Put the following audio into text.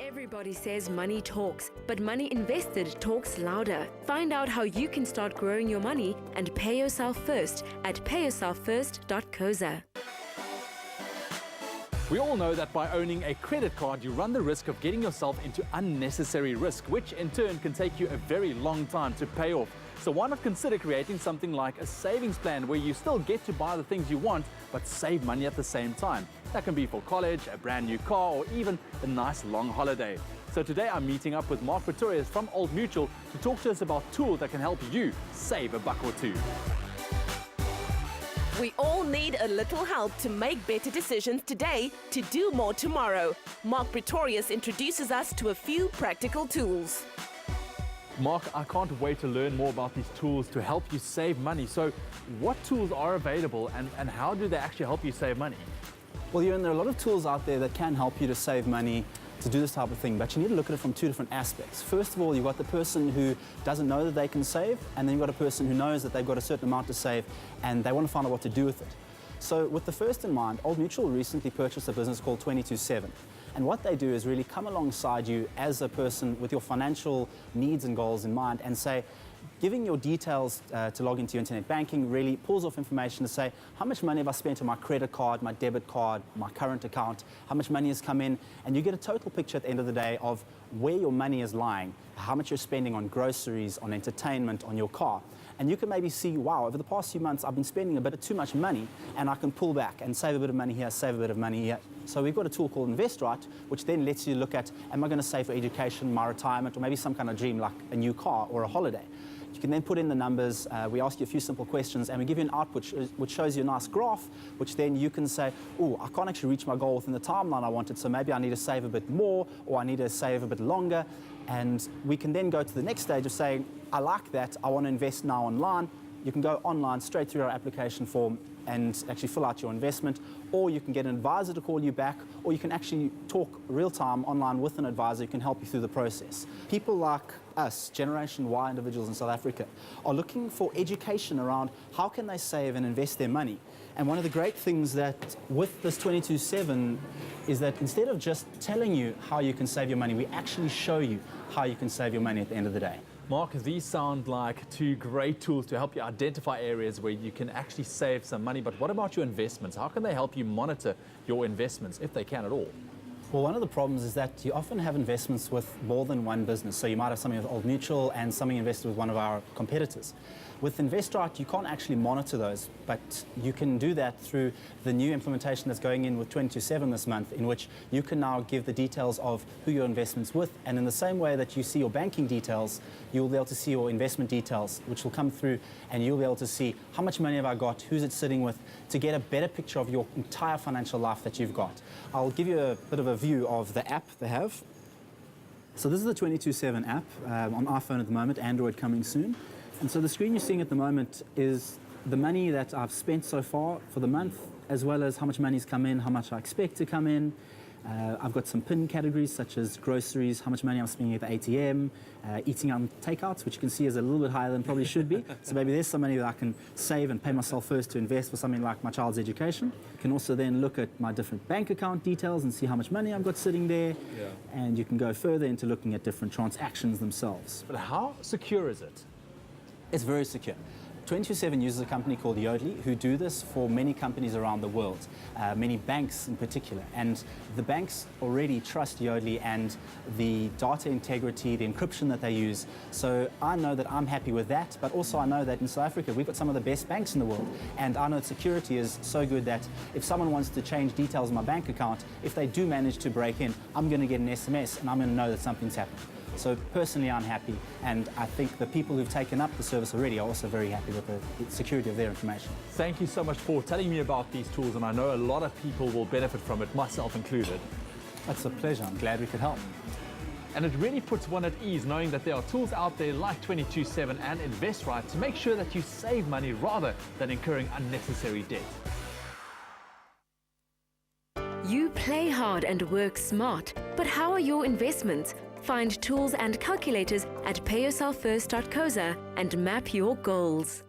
Everybody says money talks, but money invested talks louder. Find out how you can start growing your money and pay yourself first at payyourselffirst.coza. We all know that by owning a credit card, you run the risk of getting yourself into unnecessary risk, which in turn can take you a very long time to pay off. So why not consider creating something like a savings plan where you still get to buy the things you want, but save money at the same time? That can be for college, a brand new car, or even a nice long holiday. So today I'm meeting up with Mark Pretorius from Old Mutual to talk to us about tools that can help you save a buck or two. We all need a little help to make better decisions today to do more tomorrow. Mark Pretorius introduces us to a few practical tools. Mark, I can't wait to learn more about these tools to help you save money. So what tools are available and how do they actually help you save money? Well, Ewan, there are a lot of tools out there that can help you to save money, to do this type of thing, but you need to look at it from two different aspects. First of all, you've got the person who doesn't know that they can save, and then you've got a person who knows that they've got a certain amount to save and they want to find out what to do with it. So with the first in mind, Old Mutual recently purchased a business called 22/7. And what they do is really come alongside you as a person with your financial needs and goals in mind and say, giving your details to log into your internet banking really pulls off information to say, how much money have I spent on my credit card, my debit card, my current account, how much money has come in, and you get a total picture at the end of the day of where your money is lying, how much you're spending on groceries, on entertainment, on your car. And you can maybe see, wow, over the past few months, I've been spending a bit of too much money, and I can pull back and save a bit of money here, save a bit of money here. So we've got a tool called InvestRight, which then lets you look at, am I going to save for education, my retirement, or maybe some kind of dream like a new car or a holiday? You can then put in the numbers, we ask you a few simple questions, and we give you an output which shows you a nice graph, which then you can say, oh, I can't actually reach my goal within the timeline I wanted, so maybe I need to save a bit more, or I need to save a bit longer. And we can then go to the next stage of saying, I like that, I want to invest now online. You can go online straight through our application form and actually fill out your investment, or you can get an advisor to call you back, or you can actually talk real-time online with an advisor who can help you through the process. People like us, Generation Y individuals in South Africa, are looking for education around how can they save and invest their money. And one of the great things that with this 22/7 is that instead of just telling you how you can save your money, we actually show you how you can save your money at the end of the day. Mark, these sound like two great tools to help you identify areas where you can actually save some money. But what about your investments? How can they help you monitor your investments, if they can at all? Well, one of the problems is that you often have investments with more than one business. So you might have something with Old Mutual and something invested with one of our competitors. With InvestRight, you can't actually monitor those, but you can do that through the new implementation that's going in with 22/7 this month, in which you can now give the details of who your investment's with, and in the same way that you see your banking details, you'll be able to see your investment details, which will come through, and you'll be able to see how much money have I got, who's it sitting with, to get a better picture of your entire financial life that you've got. I'll give you a bit of a view of the app they have. So this is the 22/7 app on iPhone at the moment, Android coming soon. And so the screen you're seeing at the moment is the money that I've spent so far for the month, as well as how much money's come in, how much I expect to come in. I've got some PIN categories such as groceries, how much money I'm spending at the ATM, eating on takeouts, which you can see is a little bit higher than probably should be. So maybe there's some money that I can save and pay myself first to invest for something like my child's education. You can also then look at my different bank account details and see how much money I've got sitting there. Yeah. And you can go further into looking at different transactions themselves. But how secure is it? It's very secure. 22/7 uses a company called Yodlee, who do this for many companies around the world, many banks in particular. And the banks already trust Yodlee and the data integrity, the encryption that they use. So I know that I'm happy with that, but also I know that in South Africa, we've got some of the best banks in the world. And I know that security is so good that if someone wants to change details of my bank account, if they do manage to break in, I'm going to get an SMS and I'm going to know that something's happened. So personally, I'm happy, and I think the people who've taken up the service already are also very happy with the security of their information. Thank you so much for telling me about these tools, and I know a lot of people will benefit from it, myself included. That's a pleasure. I'm glad we could help. And it really puts one at ease knowing that there are tools out there like 22/7 and InvestRight to make sure that you save money rather than incurring unnecessary debt. You play hard and work smart, but how are your investments? Find tools and calculators at payyourselffirst.coza and map your goals.